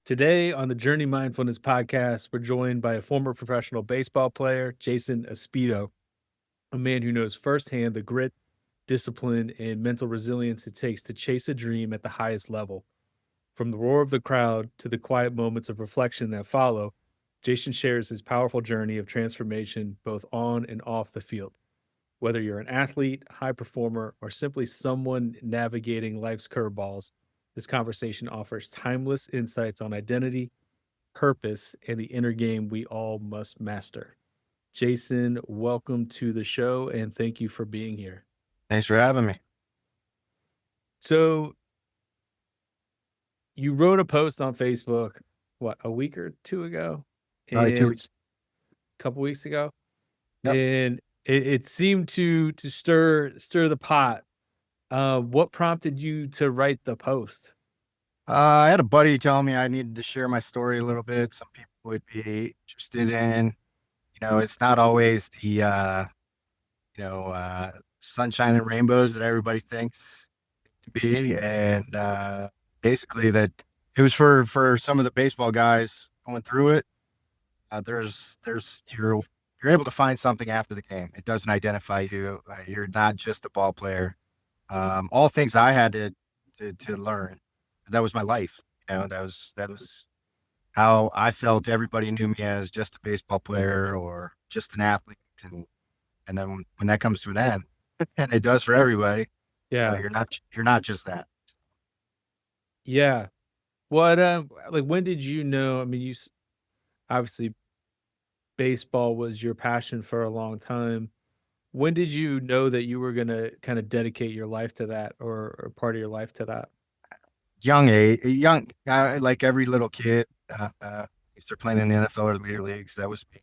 Today on the Journey Mindfulness podcast, we're joined by a former professional baseball player, Jason Aspito, a man who knows firsthand the grit, discipline, and mental resilience it takes to chase a dream at the highest level. From the roar of the crowd to the quiet moments of reflection that follow, Jason shares his powerful journey of transformation both on and off the field. Whether you're an athlete, high performer, or simply someone navigating life's curveballs, this conversation offers timeless insights on identity, purpose, and the inner game we all must master. Jason, welcome to the show and thank you for being here. Thanks for having me. So, you wrote a post on Facebook, what, a week or two ago? Probably two And weeks. a couple weeks ago? Yep. And it seemed to stir the pot. What prompted you to write the post? I had a buddy tell me I needed to share my story a little bit. Some people would be interested in, it's not always the, sunshine and rainbows that everybody thinks to be. And basically that it was for some of the baseball guys going through it. You're able to find something after the game. It doesn't identify you. You're not just a ball player. All things I had to learn. That was my life. That was how I felt. Everybody knew me as just a baseball player or just an athlete, and then when that comes to an end, and it does for everybody, Yeah. you're not just that. Yeah. What, like, when did you know? I mean, obviously baseball was your passion for a long time. When did you know that you were going to kind of dedicate your life to that or part of your life to that? Young age, young like every little kid, you start playing in the NFL or the major leagues. That was me.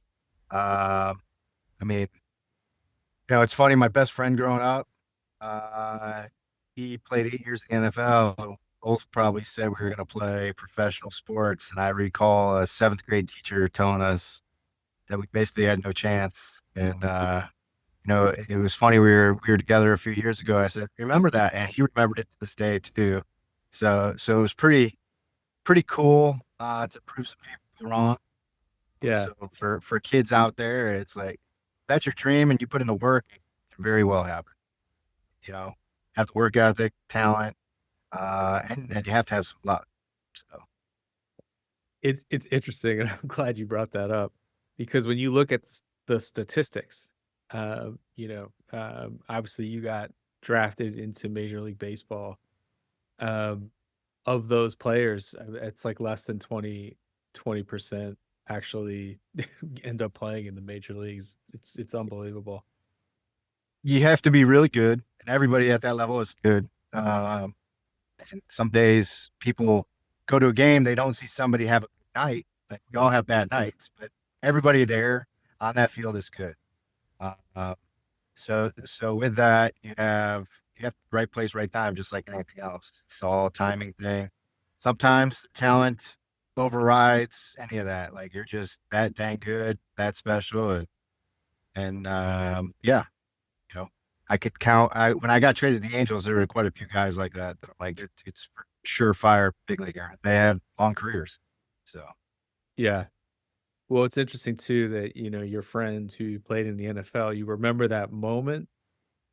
I mean, it's funny. My best friend growing up, uh, he played 8 years in the NFL. Both probably said we were going to play professional sports, and I recall a seventh grade teacher telling us that we basically had no chance. And it was funny. We were together a few years ago. I said, "Remember that?" And he remembered it to this day too. So it was pretty cool to prove some people wrong. Yeah. So for kids out there, it's like that's your dream and you put in the work, it can very well happen. You know, have the work ethic, talent, and you have to have some luck. So It's interesting, and I'm glad you brought that up because when you look at the statistics, obviously you got drafted into Major League Baseball. Um, of those players, it's like less than 20% actually end up playing in the major leagues. It's unbelievable. you have to be really good, and everybody at that level is good. Um, and some days people go to a game, they don't see somebody have a good night. Like we all have bad nights, but everybody there on that field is good. Uh, so with that, you have the right place, right time, just like anything else. It's all a timing thing. Sometimes talent overrides any of that. Like you're just that dang good, that special, and yeah, you know, I could count. When I got traded to the Angels, there were quite a few guys like that. That I'm like it's surefire big leaguer. They had long careers, so Yeah. Well, it's interesting too that, your friend who played in the NFL, you remember that moment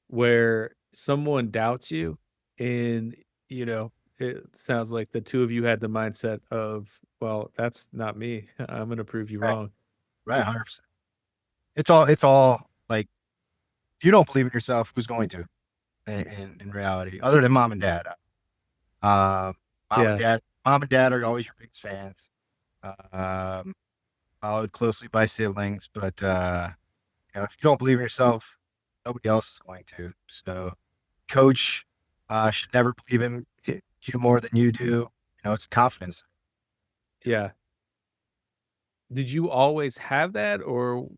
where someone doubts you and, you know, it sounds like the two of you had the mindset of, well, that's not me. I'm going to prove you right, wrong. right, 100%. It's all like if you don't believe in yourself, who's going to? In reality, other than mom and dad. Um, Yeah. mom and dad are always your biggest fans. Um, Followed closely by siblings, but if you don't believe in yourself, nobody else is going to. So, coach should never believe in you more than you do. It's confidence. Yeah. Did you always have that or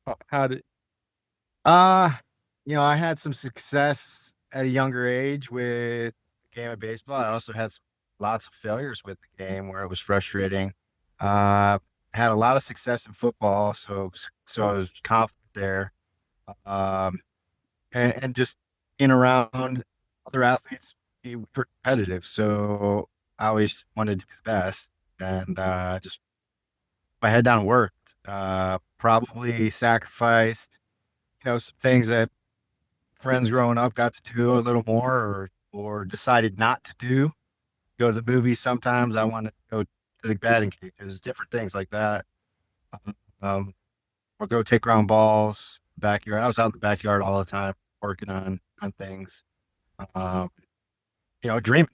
Uh, how did uh, I had some success at a younger age with the game of baseball. I also had lots of failures with the game where it was frustrating. Uh, had a lot of success in football, so I was confident there. Um, and just in around other athletes, be competitive. So I always wanted to be the best. and just my head down and worked. Probably sacrificed, some things that friends growing up got to do a little more, or decided not to do. Go to the movies sometimes. I wanted to go to the batting cages, different things like that. Um, or go take ground balls backyard. I was out in the backyard all the time working on things. Um, dreaming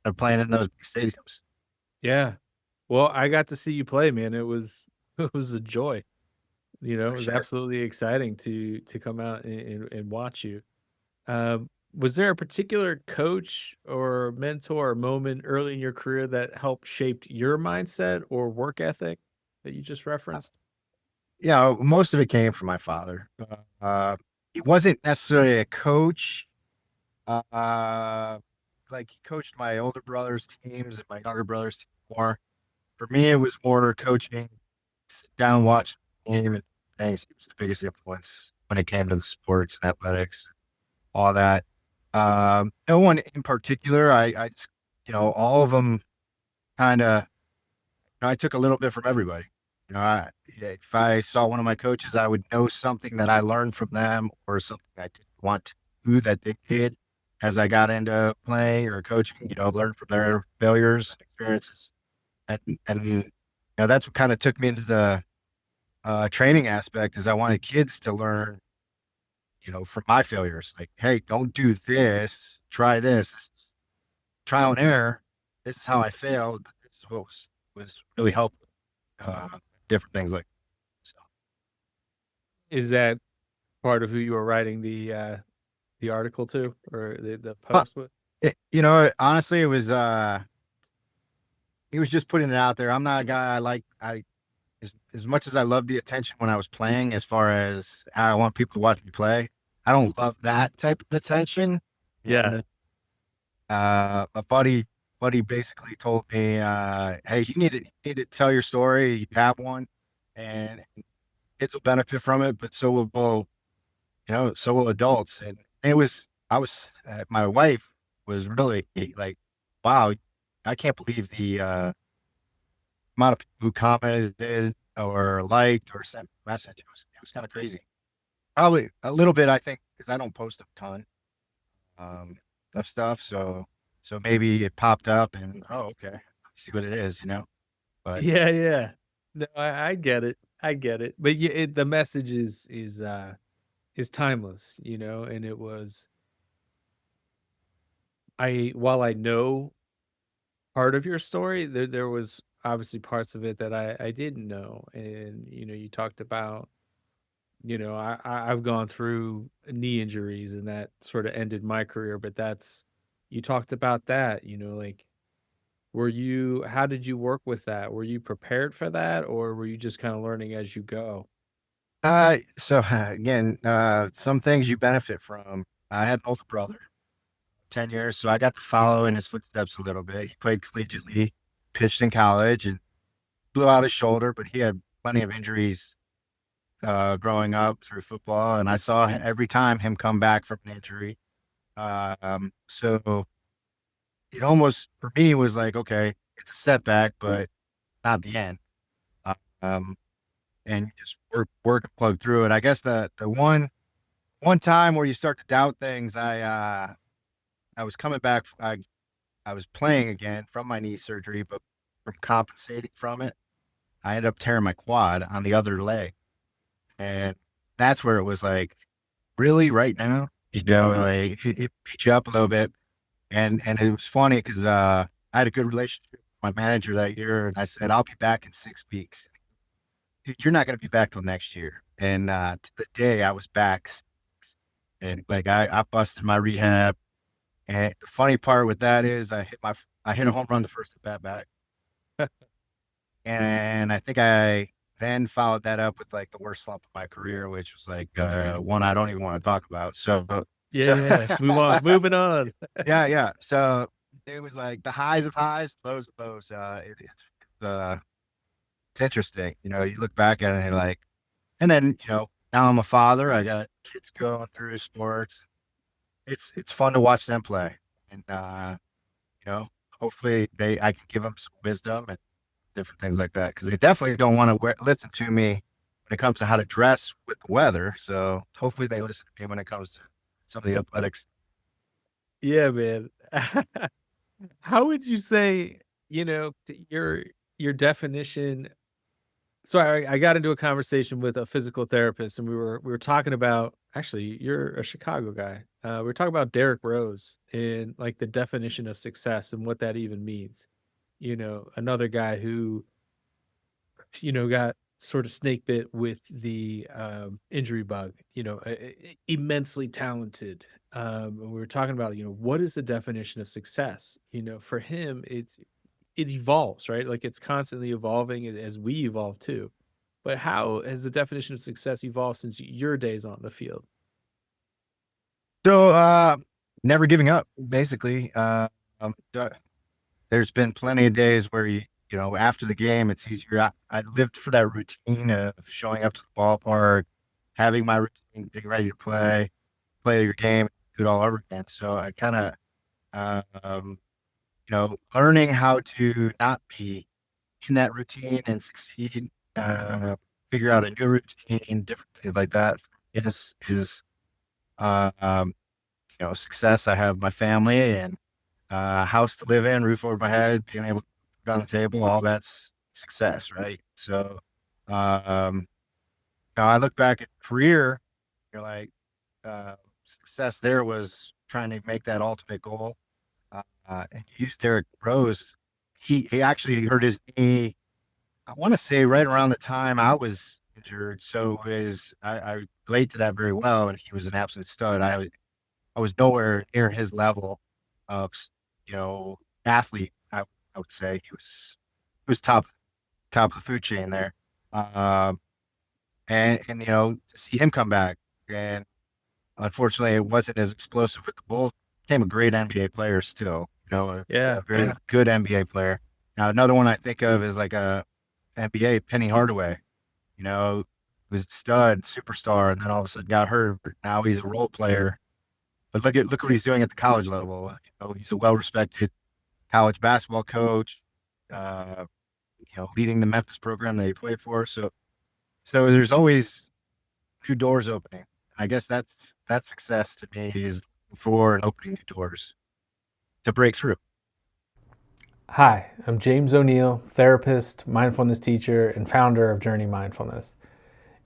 of playing in those big stadiums. Yeah. Well, I got to see you play, man. It was it was a joy. It For was sure. absolutely exciting to come out and watch you. Was there a particular coach or mentor or moment early in your career that helped shaped your mindset or work ethic that you just referenced? Yeah, most of it came from my father. He wasn't necessarily a coach. Uh, like he coached my older brother's teams and my younger brother's team more. For me, it was more coaching, sit down, watch the game, and things. He was the biggest influence when it came to the sports and athletics, all that. No one in particular. I just, all of them kind of, I took a little bit from everybody. Yeah, if I saw one of my coaches, I would know something that I learned from them or something I didn't want to do that they did as I got into playing or coaching, learn from their failures and experiences. That's what kind of took me into the training aspect is I wanted kids to learn, from my failures. Like, hey, don't do this. Try this. This is trial and error. This is how I failed. But this is what was really helpful. Different things like so. Is that part of who you were writing the article to or the Uh, post with? honestly, it was he was just putting it out there. I'm not a guy I as much as I love the attention when I was playing, as far as I want people to watch me play, I don't love that type of attention. Yeah. And a buddy basically told me, "Hey, you need to tell your story. You have one, and kids will benefit from it, but so will adults." And I was, my wife was really like, "Wow, I can't believe the amount of people who commented or liked or sent a message. It was kind of crazy. Probably a little bit, I think, because I don't post a ton um, of stuff. So maybe it popped up and okay, see what it is. But Yeah, yeah. No, I get it. I get it. But yeah, the message is timeless, and it was while I know part of your story, there was obviously parts of it that I didn't know. And you talked about, I've gone through knee injuries and that sort of ended my career, but that's you talked about that, like how did you work with that? Were you prepared for that or were you just kind of learning as you go? so again, some things you benefit from. I had an older brother, 10 years, so I got to follow in his footsteps a little bit. He played collegiately, pitched in college, and blew out his shoulder, but he had plenty of injuries growing up through football, and I saw every time him come back from an injury. So it almost for me was like, okay, it's a setback, but not the end. Uh, Um, and you just work and plug through it. I guess the one time where you start to doubt things, I was coming back. I was playing again from my knee surgery, but from compensating from it, I ended up tearing my quad on the other leg. And that's where it was like, really, right now, like it beat you up a little bit. And it was funny because I had a good relationship with my manager that year, and I said, I'll be back in 6 weeks. Dude, you're not going to be back till next year. And to the day I was back, and like I busted my rehab. And the funny part with that is I hit a home run the first at bat back, and I think I then followed that up with like the worst slump of my career, which was like one I don't even want to talk about. Yeah, So yeah. Let's move on. Moving on. yeah, yeah. So it was like the highs of highs, lows of lows. It's interesting. You look back at it and you're like, and then now I'm a father. I got kids going through sports. It's fun to watch them play, and hopefully I can give them some wisdom and different things like that, because they definitely don't want to listen to me when it comes to how to dress with the weather. So hopefully they listen to me when it comes to some of the athletics. Yeah, man. How would you say, your definition. So I got into a conversation with a physical therapist, and we were talking about, actually, you're a Chicago guy. We were talking about Derrick Rose and like the definition of success and what that even means. Another guy who, got sort of snake bit with the injury bug, immensely talented. And we were talking about, what is the definition of success? For him, it evolves, right? Like it's constantly evolving as we evolve too. But how has the definition of success evolved since your days on the field? So, never giving up, basically. There's been plenty of days where after the game, it's easier. I lived for that routine of showing up to the ballpark, having my routine, being ready to play your game, do it all over again. So I kind of, learning how to not be in that routine and succeed, figure out a new routine, different things like that is, uh, um, success. I have my family and house to live in, roof over my head, being able to put on the table, all that's success, right? So, um, I look back at career, you're like, success there was trying to make that ultimate goal. And you used Derrick Rose. He actually hurt his knee, I want to say right around the time I was injured. So I relate to that very well. And he was an absolute stud. I was nowhere near his level of, you know, athlete. I would say he was top of the food chain there. Um, and to see him come back, and unfortunately it wasn't as explosive with the Bulls. Became a great NBA player still. Yeah, A very good NBA player. Now another one I think of is like a NBA Penny Hardaway. Was a stud, superstar, and then all of a sudden got hurt. But now he's a role player. But look what he's doing at the college level. He's a well-respected college basketball coach. Uh, leading the Memphis program that he played for. So there's always two doors opening. I guess that's success to me, is for and opening new doors to break through. Hi, I'm James O'Neill, therapist, mindfulness teacher, and founder of Journey Mindfulness.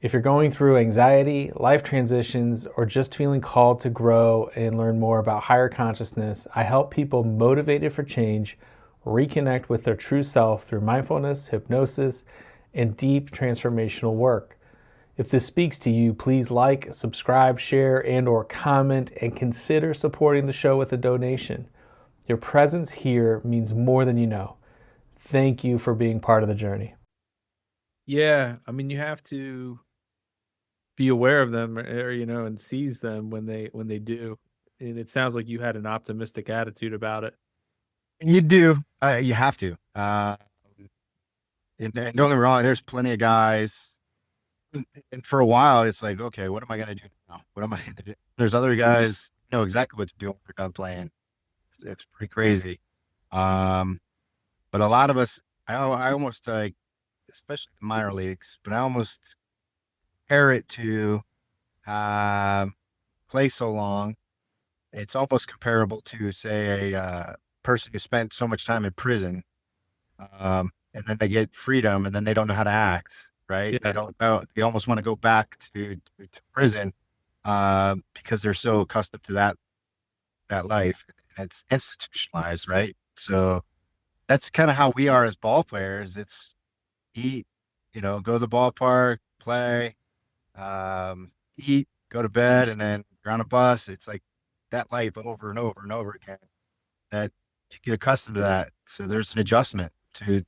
If you're going through anxiety, life transitions, or just feeling called to grow and learn more about higher consciousness, I help people motivated for change reconnect with their true self through mindfulness, hypnosis, and deep transformational work. If this speaks to you, please like, subscribe, share, and/or comment, and consider supporting the show with a donation. Your presence here means more than you know. Thank you for being part of the journey. yeah. I mean, you have to be aware of them, or and seize them when they do. And it sounds like you had an optimistic attitude about it. You do. You have to. And don't get me wrong. There's plenty of guys, and for a while, it's like, okay, what am I going to do now? What am I going to do? There's other guys know exactly what to do when they're done playing. It's pretty crazy. Um, but a lot of us, I almost like, especially the minor leagues, but I almost compare it to play so long. It's almost comparable to, say, a person who spent so much time in prison, and then they get freedom, and then they don't know how to act. Right? They Yeah. don't know. They almost want to go back to prison, because they're so accustomed to that life. And it's institutionalized, right? So that's kind of how we are as ball players. It's eat, go to the ballpark, play, eat, go to bed, and then you're on a bus. It's like that life over and over and over again. That you get accustomed to that. So there's an adjustment to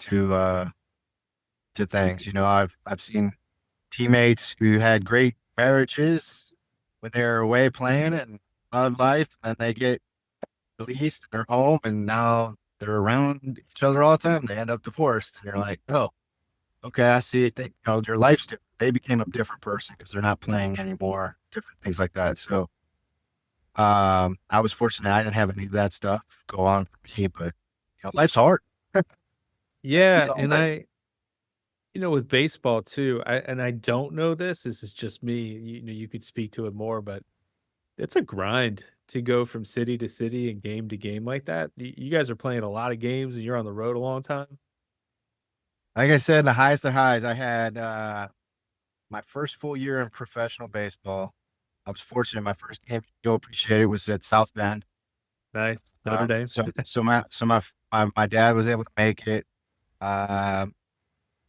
things. I've seen teammates who had great marriages when they're away playing and love life, and they get released, they're home, and now they're around each other all the time. They end up divorced, and you're like, oh, okay, I see it. Their life's different. They became a different person because they're not playing anymore. Different things like that. So, I was fortunate I didn't have any of that stuff go on for me, but life's hard. Yeah, So, and with baseball too, I don't know this is just me, you could speak to it more, but it's a grind to go from city to city and game to game like that. You guys are playing a lot of games and you're on the road a long time? like I said, the highest of highs, I had my first full year in professional baseball. I was fortunate. My first game, you'll appreciate it, was at South Bend. Nice. Notre Dame. So my dad was able to make it. Um,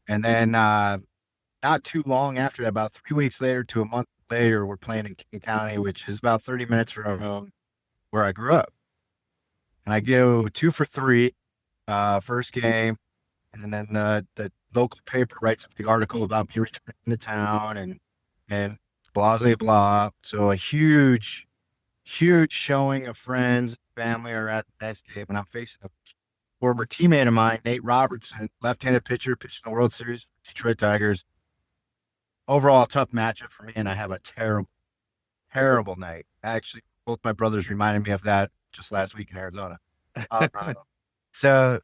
and then not too long after that, about 3 weeks later to a month later, we're playing in King County, which is about 30 minutes from home where I grew up. And I go 2 for 3 first game. And then the local paper writes up the article about me returning to town and blah, blah, blah. So a huge, huge showing of friends, family are at the next game. And I'm facing a former teammate of mine, Nate Robertson, left-handed pitcher, pitched in the World Series, Detroit Tigers. Overall, tough matchup for me, and I have a terrible, terrible night. Actually, both my brothers reminded me of that just last week in Arizona. Uh, so,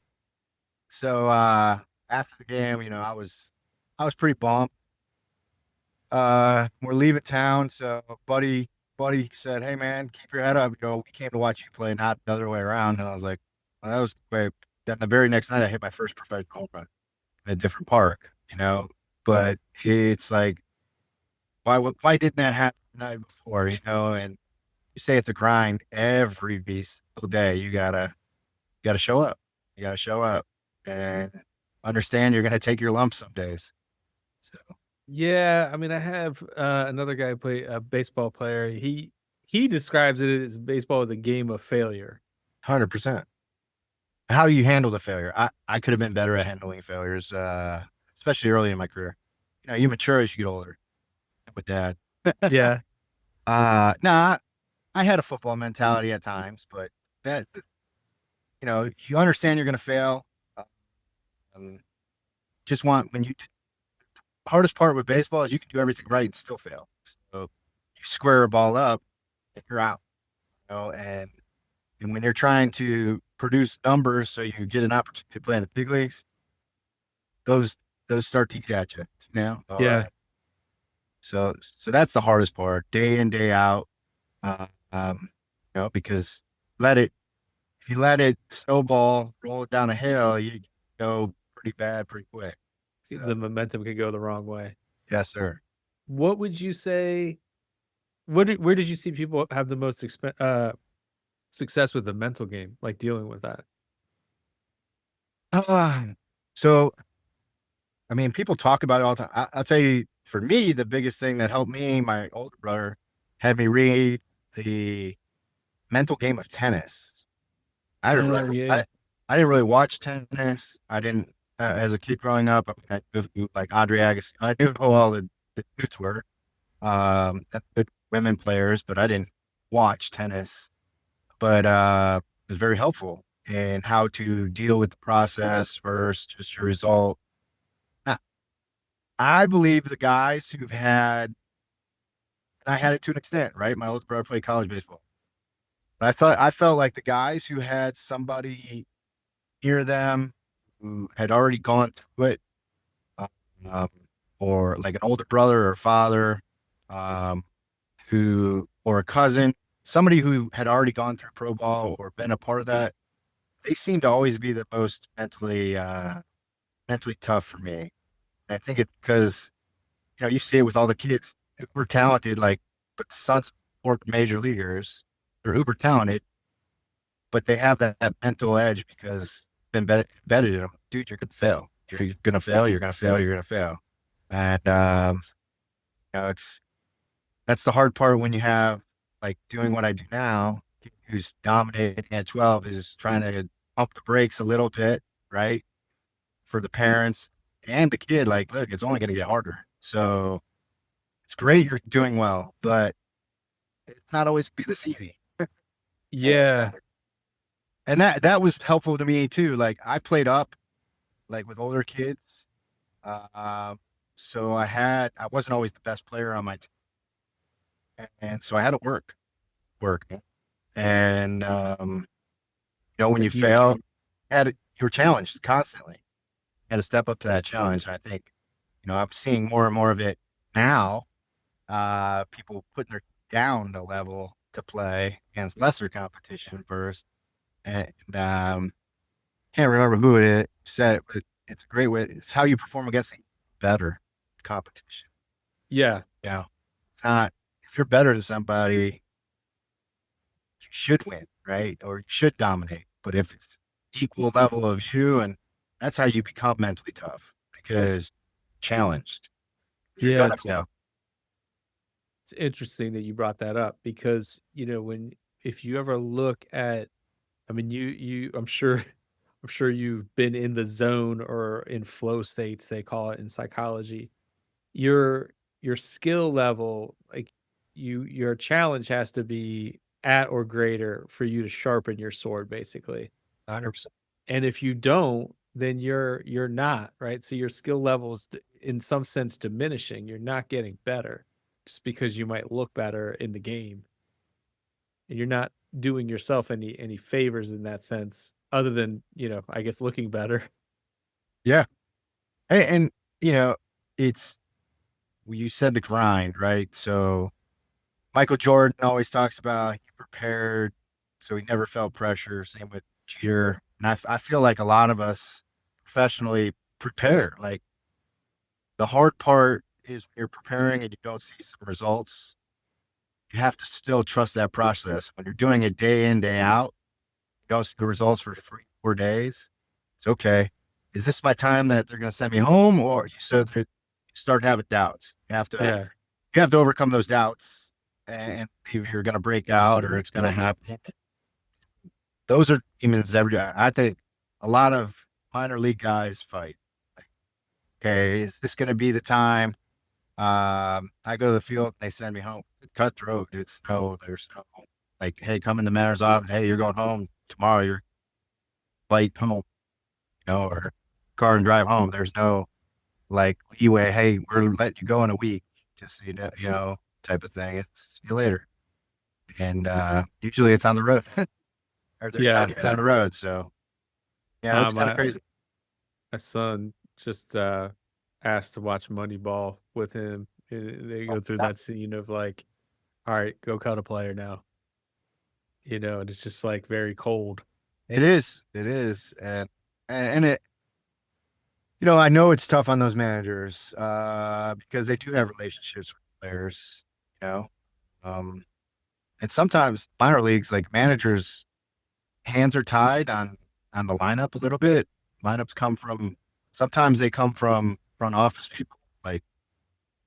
so after the game, I was pretty bummed. We're leaving town, so buddy said, "Hey man, keep your head up. We came to watch you play, not the other way around." And I was like, well, that was great. Then the very next night, I hit my first professional home run in a different park. But it's like, why didn't that happen the night before? And you say it's a grind every single day. You gotta show up. You gotta show up and understand you're gonna take your lumps some days. So Yeah, I mean, I have, another guy play a baseball player. He describes it as baseball as a game of failure. 100%. How you handle the failure. I could have been better at handling failures, especially early in my career. You mature as you get older with that. Yeah. Nah, I had a football mentality at times, but that, you understand you're going to fail. Um, just want when you hardest part with baseball is you can do everything right and still fail. So you square a ball up and you're out. And when you're trying to produce numbers so you get an opportunity to play in the big leagues, those start to eat at you. All Yeah. right. So that's the hardest part, day in, day out. Uh, um, because if you let it snowball, roll it down a hill, you go pretty bad pretty quick. So, The momentum could go the wrong way. yes, sir. What would you say where did you see people have the most success with the mental game, like dealing with that? Uh, so, I mean, people talk about it all the time. I'll tell you, for me, the biggest thing that helped me, my older brother had me read the mental game of tennis. I didn't Oh, really, yeah. I didn't really watch tennis. I didn't, as a kid growing up, I knew, like Andre Agassi. I knew who all the dudes were, good women players, but I didn't watch tennis. But it was very helpful in how to deal with the process versus just your result. Now, I believe the guys who've had, and I had it to an extent, right? My older brother played college baseball. But I felt like the guys who had somebody near them who had already gone through it, um, or like an older brother or father, um, or a cousin, somebody who had already gone through pro ball or been a part of that, they seem to always be the most mentally tough for me. And I think it's because, you see it with all the kids who were talented, like, but the sons weren't major leaguers. They're uber talented, but they have that mental edge because been embedded in them. Dude, you're gonna fail. You're gonna fail. You're gonna fail. You're gonna fail. And that's the hard part when you have, like, doing what I do now. Who's dominating at 12 is trying to pump the brakes a little bit, right? For the parents and the kid, like, look, it's only going to get harder. So it's great you're doing well, but it's not always be this easy. Yeah. And that was helpful to me too. Like, I played up, like, with older kids. So I wasn't always the best player on my team. And so I had to work. And, when you You fail, you were challenged constantly. You had to step up to that challenge. And I think, I'm seeing more and more of it now. People putting their down the level to play against lesser competition first. And can't remember who it said it, but it's a great way. It's how you perform against the better competition. Yeah. It's not, if you're better than somebody, you should win, right? Or you should dominate. But if it's equal level of you, and that's how you become mentally tough, because challenged. You're Yeah. gonna fail. It's interesting that you brought that up because, if you ever look at, I mean, I'm sure, I'm sure you've been in the zone or in flow states, they call it in psychology. Your your skill level, like your challenge has to be at or greater for you to sharpen your sword, basically. 100%. And if you don't, then you're not, right? So your skill level is in some sense diminishing. You're not getting better just because you might look better in the game. And you're not doing yourself any favors in that sense, other than, I guess looking better. Yeah. Hey, and you know, it's you said the grind, right? So Michael Jordan always talks about he prepared, so he never felt pressure. Same with Jeter, and I feel like a lot of us professionally prepare. Like the hard part is when you're preparing and you don't see some results. You have to still trust that process. When you're doing it day in, day out, you don't see the results for 3, 4 days. It's okay. Is this my time that they're going to send me home, or you start having doubts? Yeah. You have to overcome those doubts, and if you're going to break out or it's going to happen. Those are demons every day. I think a lot of minor league guys fight. Like, okay, is this going to be the time? I go to the field and they send me home. It's cutthroat, dude. There's no like, hey, come in the mayor's office. Hey, you're going home tomorrow. You're flight home, or car and drive home. There's no like leeway. Hey, we're letting you go in a week, just so type of thing. It's see you later. And usually it's on the road, or there's Yeah. it's on the road. So yeah, it's kind of My crazy. my son just asked to watch Moneyball with him. They go through that scene of like, all right, go cut a player now. And it's just like very cold. It is, and it. I know it's tough on those managers because they do have relationships with players. You know, um, and sometimes minor leagues, like managers, hands are tied on the lineup a little bit. Lineups sometimes they come from front office people. Like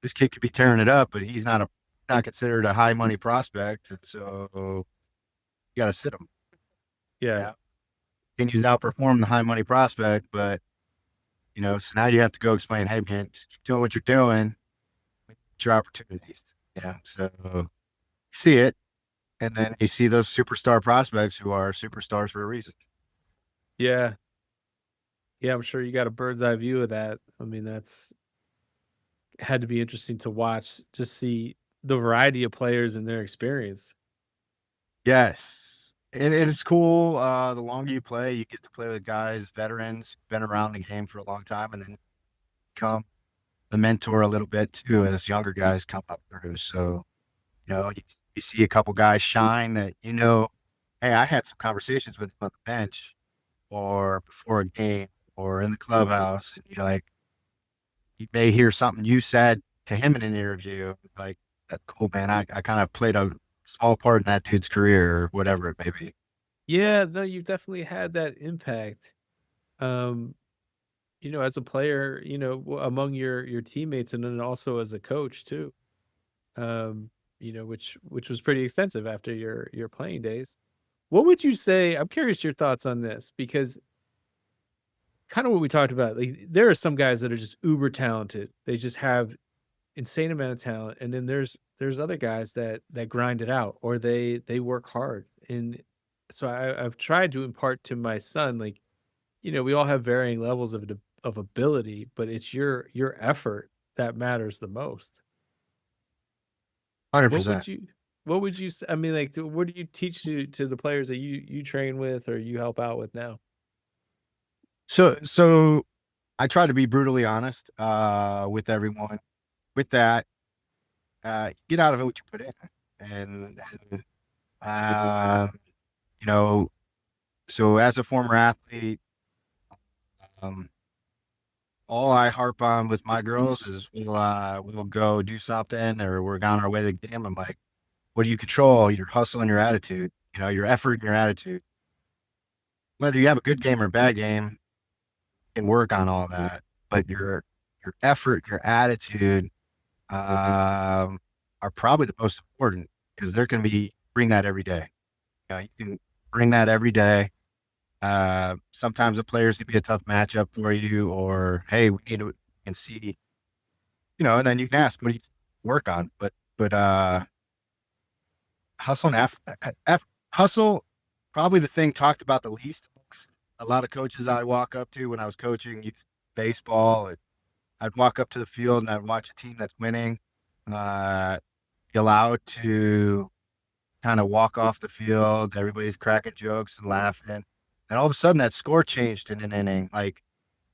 this kid could be tearing it up, but he's not considered a high money prospect, and so you got to sit him. Yeah. Yeah, can you outperform the high money prospect? But so now you have to go explain, hey man, just keep doing what you're doing, get your opportunities. Yeah, so you see it, and then you see those superstar prospects who are superstars for a reason. Yeah. Yeah, I'm sure you got a bird's eye view of that. I mean, that's had to be interesting to watch, just see the variety of players and their experience. Yes. And it's cool. The longer you play, you get to play with guys, veterans, been around the game for a long time, and then become the mentor a little bit too as younger guys come up through. So, you see a couple guys shine that, hey, I had some conversations with them on the bench or before a game or in the clubhouse. And you're like, you may hear something you said to him in an interview, like, that's cool, man. I kind of played a small part in that dude's career or whatever it may be. Yeah, no, you've definitely had that impact. Um, as a player, among your teammates and then also as a coach too. Which was pretty extensive after your playing days. What would you say? I'm curious your thoughts on this because kind of what we talked about. Like there are some guys that are just uber talented. They just have insane amount of talent, and then there's other guys that grind it out or they work hard. And so I've tried to impart to my son, like, we all have varying levels of ability, but it's your effort that matters the most. What would 100%. you what would you I mean, like, what do you teach to the players that you train with or you help out with now? So I try to be brutally honest with everyone. With that, get out of it what you put in, and uh, you know. So as a former athlete, um, all I harp on with my girls is we'll go do something or we're on our way to the game. I'm like, what do you control? Your hustle and your attitude. Your effort and your attitude. Whether you have a good game or a bad game, you can work on all that, but your effort, your attitude are probably the most important because they're going to be bring that every day. You can bring that every day. Sometimes the players could be a tough matchup for you, or hey, we need to and see, and then you can ask, what do you work on? But hustle and hustle, probably the thing talked about the least. A lot of coaches I walk up to when I was coaching youth baseball, I'd walk up to the field and I'd watch a team that's winning, be allowed to kind of walk off the field. Everybody's cracking jokes and laughing. And all of a sudden that score changed in an inning. Like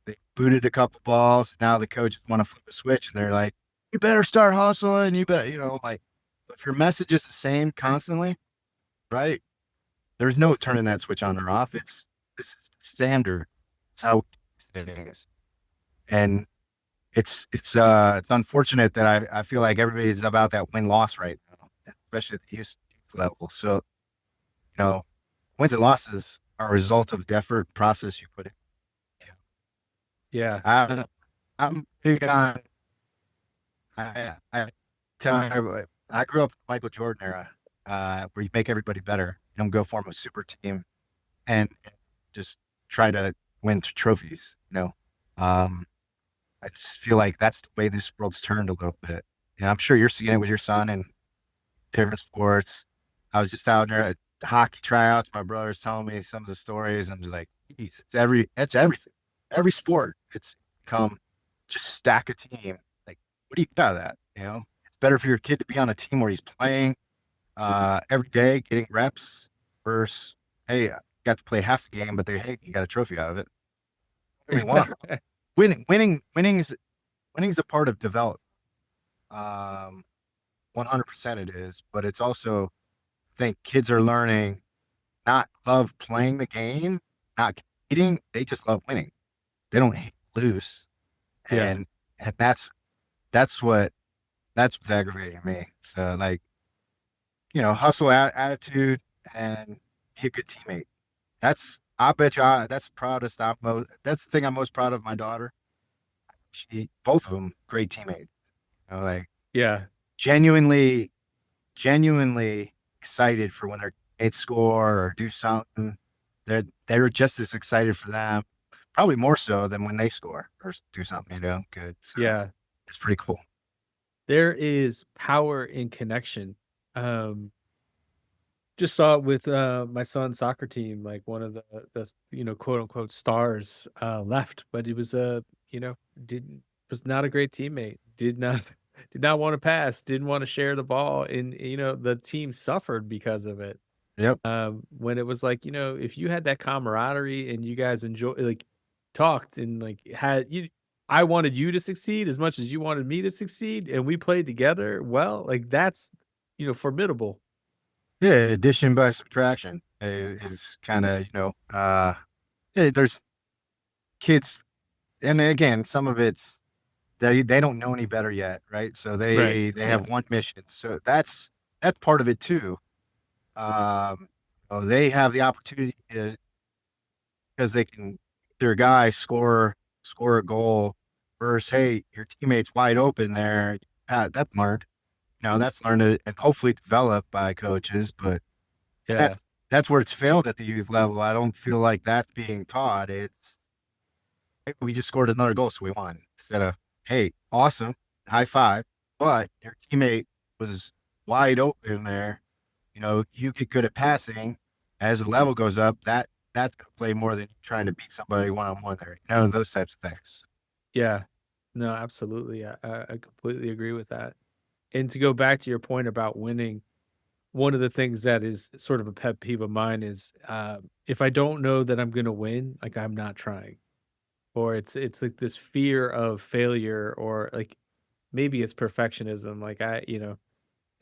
they booted a couple balls. Now the coaches want to flip a switch and they're like, you better start hustling. You bet, like if your message is the same constantly, right? There's no turning that switch on or off. This is the standard. It's how things. And it's unfortunate that I feel like everybody's about that win-loss right now, especially at the youth level. So, wins and losses are a result of the effort process you put in. Yeah. I'm big on, I tell everybody, I grew up in the Michael Jordan era, where you make everybody better. You don't go form a super team and just try to win trophies, I just feel like that's the way this world's turned a little bit. I'm sure you're seeing it with your son and different sports. I was just out there at the hockey tryouts. My brother's telling me some of the stories. I'm just like, geez, it's everything. Every sport, it's come just stack a team. Like, what do you get out of that? It's better for your kid to be on a team where he's playing every day, getting reps versus, hey, I got to play half the game, but you got a trophy out of it. I mean, winning's a part of development. 100% it is, but it's also, I think kids are learning not love playing the game, not competing. They just love winning. They don't hate lose. Yeah. And that's what's aggravating me. So like, hustle attitude and be a good teammate. I bet you that's that's the thing I'm most proud of my daughter. Both of them great teammates. Like Yeah. genuinely excited for when their teammates score or do something. They're just as excited for them, probably more so than when they score or do something, good. So Yeah. it's pretty cool. There is power in connection. Just saw it with my son's soccer team. Like one of the quote unquote stars left, but it was didn't was not a great teammate. Did not want to pass. Didn't want to share the ball, and the team suffered because of it. Yep. When it was like, if you had that camaraderie and you guys talked and I wanted you to succeed as much as you wanted me to succeed, and we played together well, like that's formidable. Yeah, addition by subtraction is kind of, there's kids, and again, some of it's they don't know any better yet, right? So they have one mission. So that's part of it too. They have the opportunity because they can their guy score a goal versus, hey, your teammate's wide open there. That's learned. That's learned and hopefully developed by coaches, but Yeah. that's where it's failed at the youth level. I don't feel like that's being taught. It's, hey, we just scored another goal, so we won. Instead of, hey, awesome, high five, but your teammate was wide open there. You get good at passing. As the level goes up, that's going to play more than trying to beat somebody one-on-one there. Those types of things. Yeah. No, absolutely. I completely agree with that. And to go back to your point about winning, one of the things that is sort of a pet peeve of mine is if I don't know that I'm going to win, like I'm not trying. or it's like this fear of failure, or like maybe it's perfectionism. Like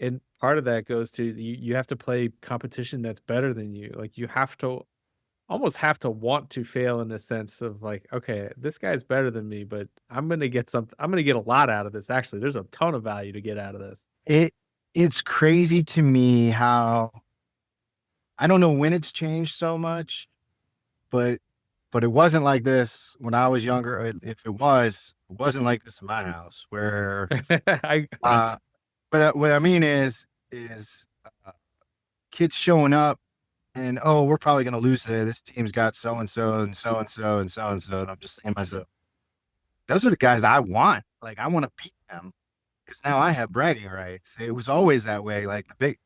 and part of that goes to you have to play competition that's better than you. Like you have to almost have to want to fail in the sense of like, okay, this guy's better than me, but I'm gonna get a lot out of this. Actually, there's a ton of value to get out of this. It it's crazy to me how I don't know when it's changed so much, but it wasn't like this when I was younger. If it wasn't like this in my house where I but what I mean is uh, kids showing up and oh, we're probably gonna lose today. This team's got so and so and so and so and so and so. And I'm just saying to myself, those are the guys I want. Like I want to beat them because now I have bragging rights. It was always that way. Like the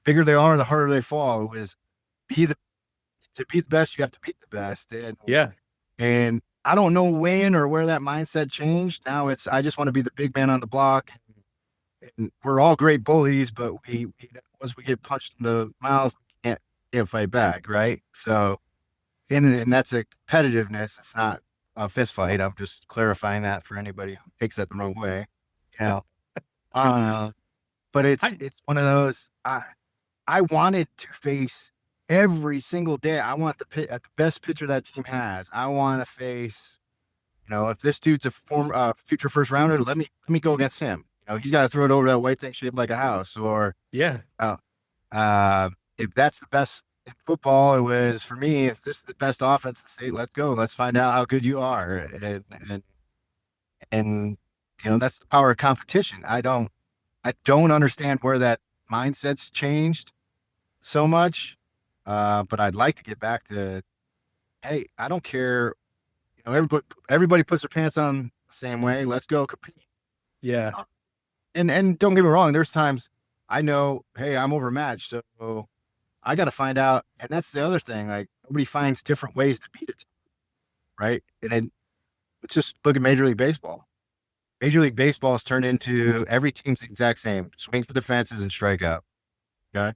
bigger they are, the harder they fall. It was be the to be the best, you have to beat the best. yeah, And I don't know when or where that mindset changed. Now it's I just want to be the big man on the block. And we're all great bullies, but we once we get punched in the mouth, we can't fight back, right? So and that's a competitiveness. It's not a fist fight. I'm just clarifying that for anybody who takes that the wrong way. You know, uh, but I it's one of those. I wanted to face every single day. I want the best pitcher that team has. I want to face. You know, if this dude's a future first rounder, let me go against him. You know, he's got to throw it over that white thing shaped like a house. Or yeah. uh, if that's the best in football, it was for me. If this is the best offense in the state, let's go. Let's find out how good you are. And you know that's the power of competition. I don't understand where that mindset's changed so much. But I'd like to get back to, hey, I don't care. You know, everybody puts their pants on the same way. Let's go compete. Yeah. And don't get me wrong. There's times I know, hey, I'm overmatched, so I got to find out. And that's the other thing. Like nobody finds different ways to beat it, right? And then let's just look at Major League Baseball. Major League Baseball has turned into every team's the exact same: swing for the fences and strike out. Okay.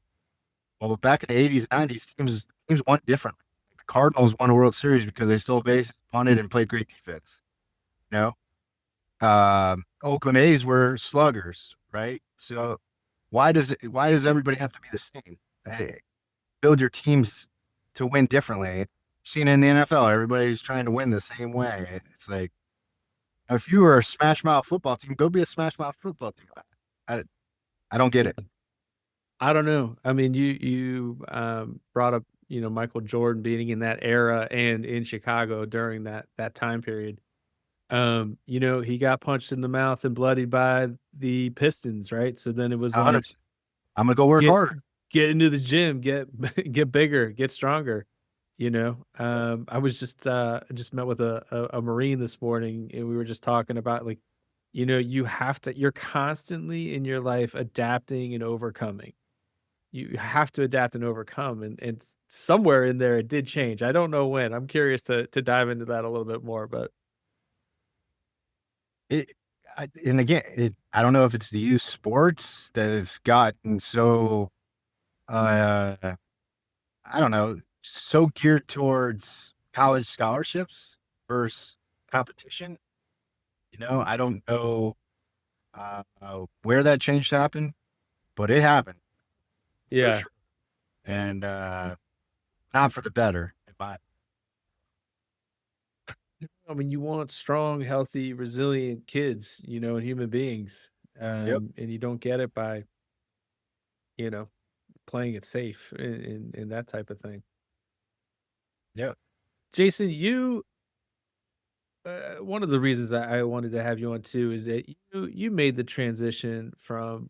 Well, back in the '80s, '90s, teams won differently. The Cardinals won a World Series because they stole bases, punted, and played great defense. You know, Oakland A's were sluggers, right? So why does everybody have to be the same? Hey, build your teams to win differently. Seen in the NFL, everybody's trying to win the same way. It's like if you were a smash mouth football team, go be a smash mouth football team. I, I don't get it. I don't know. I mean, brought up, Michael Jordan being in that era and in Chicago during that time period. He got punched in the mouth and bloodied by the Pistons, right? So then it was like 100%. I'm gonna go work get harder. get into the gym, get get bigger, get stronger. I was just met with a Marine this morning, and we were just talking about like, you're constantly in your life adapting and overcoming. You have to adapt and overcome, and somewhere in there it did change. I don't know when. I'm curious to dive into that a little bit more, but It, and again, I don't know if it's the youth sports that has gotten so, uh, I don't know, so geared towards college scholarships versus competition. You know, I don't know where that change happened, but it happened for yeah. sure, and not for the better. I mean, you want strong, healthy, resilient kids, and human beings, Yep, and you don't get it by, you know, playing it safe and that type of thing. yep. Jason, one of the reasons I wanted to have you on too is that you made the transition from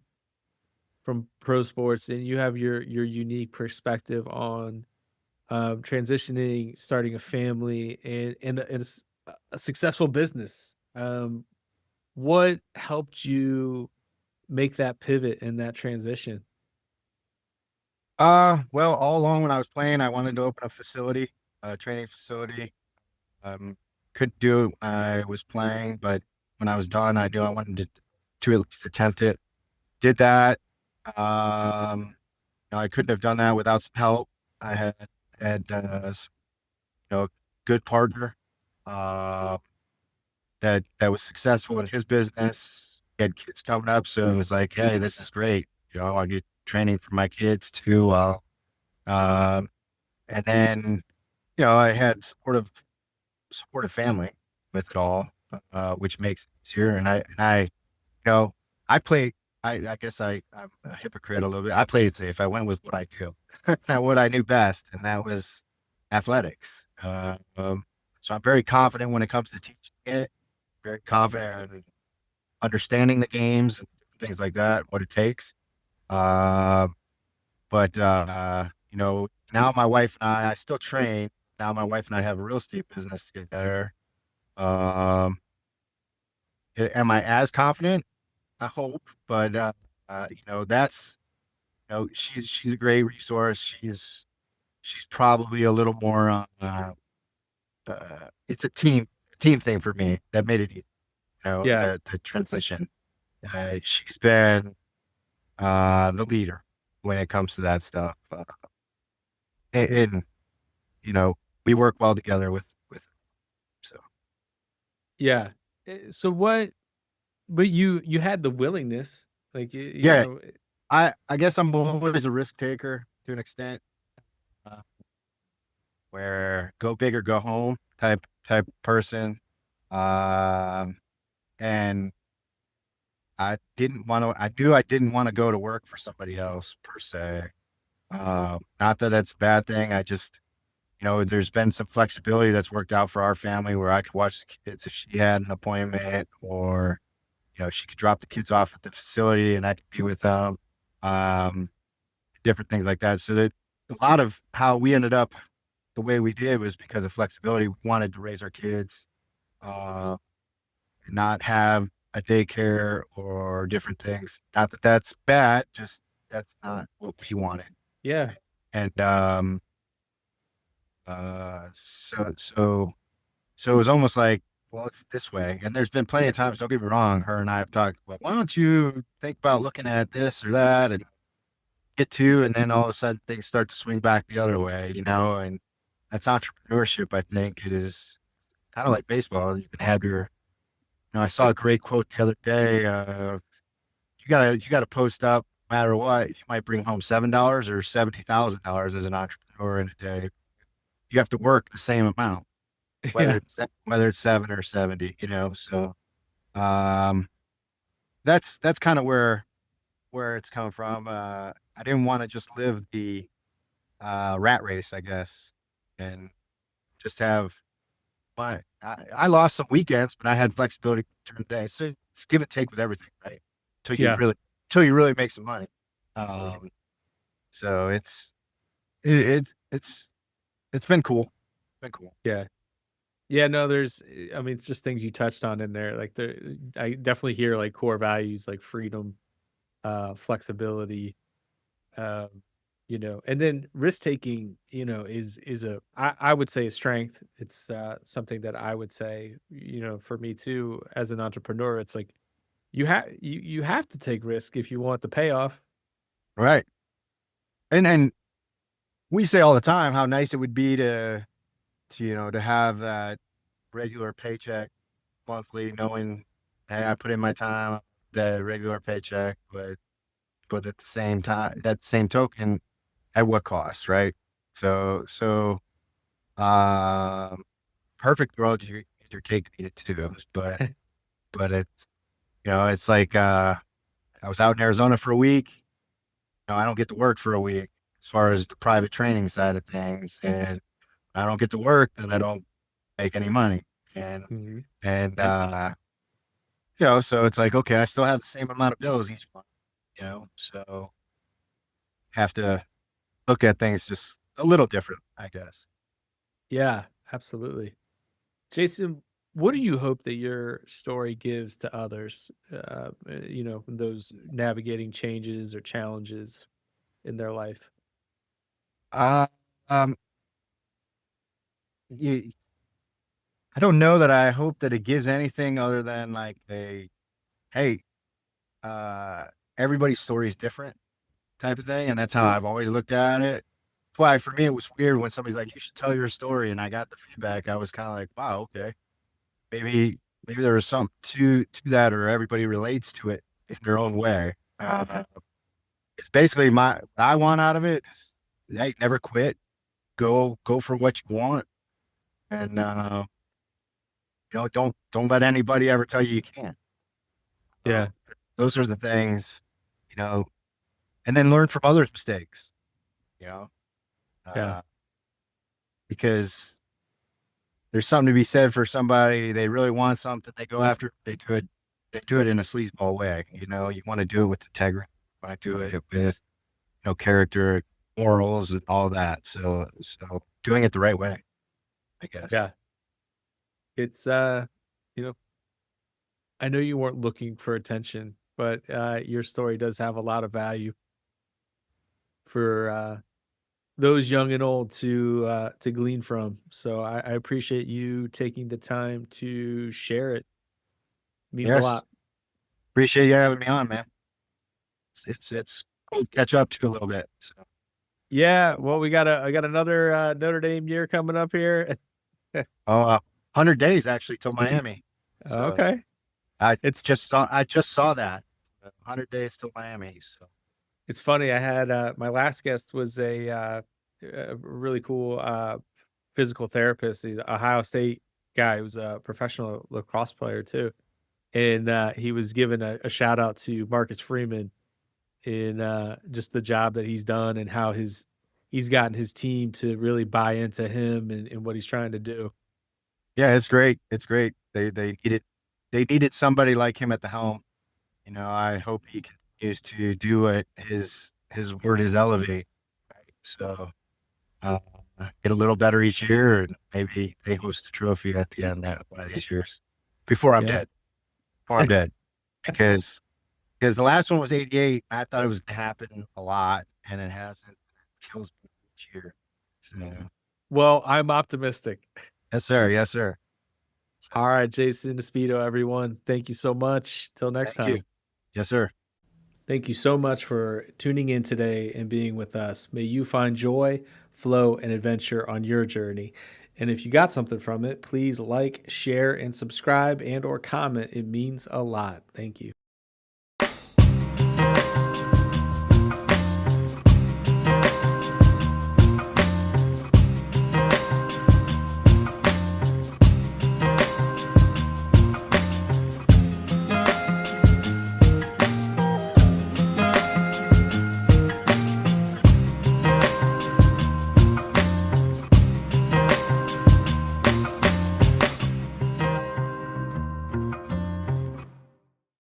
pro sports, and you have your unique perspective on transitioning, starting a family, and a successful business. What helped you make that pivot and that transition? Well, all along when I was playing, I wanted to open a facility, a training facility. Um, couldn't do it when I was playing, but when I was done, I knew I wanted to at least attempt it. Did that. You know, I couldn't have done that without some help. I had a good partner uh, that was successful in his business. He had kids coming up, so it was like, hey, this is great. I get training for my kids too. Um, and then I had supportive family with it all, which makes it easier. And I I play. I guess I'm a hypocrite a little bit. I played it safe. I went with what I knew, not what I knew best, and that was athletics. So I'm very confident when it comes to teaching it. Very confident in understanding the games and things like that, what it takes. Uh, but now my wife and I still train. Now my wife and I have a real estate business together. Um, am I as confident? I hope, but that's she's a great resource. She's probably a little more. It's a team thing for me that made it easy. Yeah. The transition. She's been the leader when it comes to that stuff, and we work well together with. So Yeah. So what? But you had the willingness, like yeah, I guess I'm always a risk taker to an extent. Uh, where go big or go home type person. Um, and I knew I didn't want to go to work for somebody else per se. Not that that's a bad thing. I just, there's been some flexibility that's worked out for our family where I could watch the kids if she had an appointment, or, she could drop the kids off at the facility and I could be with them. Um, Different things like that. So that a lot of how we ended up the way we did was because of flexibility. We wanted to raise our kids, uh, and not have a daycare or different things. Not that that's bad, just that's not what we wanted. yeah. And so it was almost like, well, it's this way. And there's been plenty of times, don't get me wrong, her and I have talked, well, why don't you think about looking at this or that and get to, and then all of a sudden things start to swing back the other way, and that's entrepreneurship. I think it is kind of like baseball. You can have I saw a great quote the other day. You gotta post up no matter what. You might bring home $7 or $70,000 as an entrepreneur in a day. You have to work the same amount, whether Yeah. it's 7 or 70. So um, that's kind of where it's come from. I didn't want to just live the rat race, I guess, and just have I lost some weekends, but I had flexibility during the day. So it's give and take with everything, right? Till you Yeah. really, till you really make some money. So it's been cool. Been cool. Yeah. Yeah, no, I mean, it's just things you touched on in there. Like I definitely hear like core values like freedom, flexibility, um, and then risk taking, is I would say a strength. It's something that I would say, for me too, as an entrepreneur, it's like you have to take risk if you want the payoff. Right. And we say all the time how nice it would be to have that regular paycheck monthly, knowing, hey, I put in my time, the regular paycheck, but at the same time, that same token, at what cost, right? So um, perfect world, your cake and eat it too. But it's like I was out in Arizona for a week. I don't get to work for a week as far as the private training side of things, and I don't get to work, then I don't make any money. And Mhm. and so it's like, okay, I still have the same amount of bills each month. So have to look at things just a little different, I guess. Yeah, absolutely. Jason, what do you hope that your story gives to others, those navigating changes or challenges in their life? Uh, um, you, I don't know that I hope that it gives anything other than like hey, uh, everybody's story is different type of thing. And that's how I've always looked at it. why for me it was weird when somebody's like, "You should tell your story," and I got the feedback. I was kind of like, "Wow, okay, maybe there was something to that, or everybody relates to it in their own way." It's basically what I want out of it. Hey, never quit. Go for what you want, and don't let anybody ever tell you can't. Yeah. Those are the things, you know, and then learn from others' mistakes. You know, Yeah. because there's something to be said for somebody. They really want something. They go after. They do it in a sleazeball way. You know, you want to do it with integrity. You want to do it with, character, morals, and all that. So doing it the right way, I guess. Yeah. It's, you know, I know you weren't looking for attention, but your story does have a lot of value for those young and old to glean from. So I appreciate you taking the time to share it. Means a Yes. lot. Appreciate you having me on, man. It's cool to catch up to a little bit. So. Yeah. Well, I got another Notre Dame year coming up here. 100 days actually till Miami. So Okay. I It's just saw that 100 days till Miami. So It's funny. I had my last guest was a really cool physical therapist. He's an Ohio State guy. He was a professional lacrosse player too, and he was giving a shout out to Marcus Freeman in just the job that he's done and how he's gotten his team to really buy into him and what he's trying to do. yeah, it's great. It's great. They needed somebody like him at the helm. I hope he continues to do what his word is elevate. Right? So get a little better each year, and maybe they host a trophy at the end of one of these years before I'm Yeah. dead. Before I'm dead, because the last one was '88. I thought it was going to happen a lot, and it hasn't. It kills me each year. So, Well, I'm optimistic. yes, sir. Yes, sir. All right, Jason Aspito, everyone. Thank you so much. Till next Thank time. you. Yes, sir. Thank you so much for tuning in today and being with us. May you find joy, flow, and adventure on your journey. And if you got something from it, please like, share, and subscribe and or comment. It means a lot. Thank you.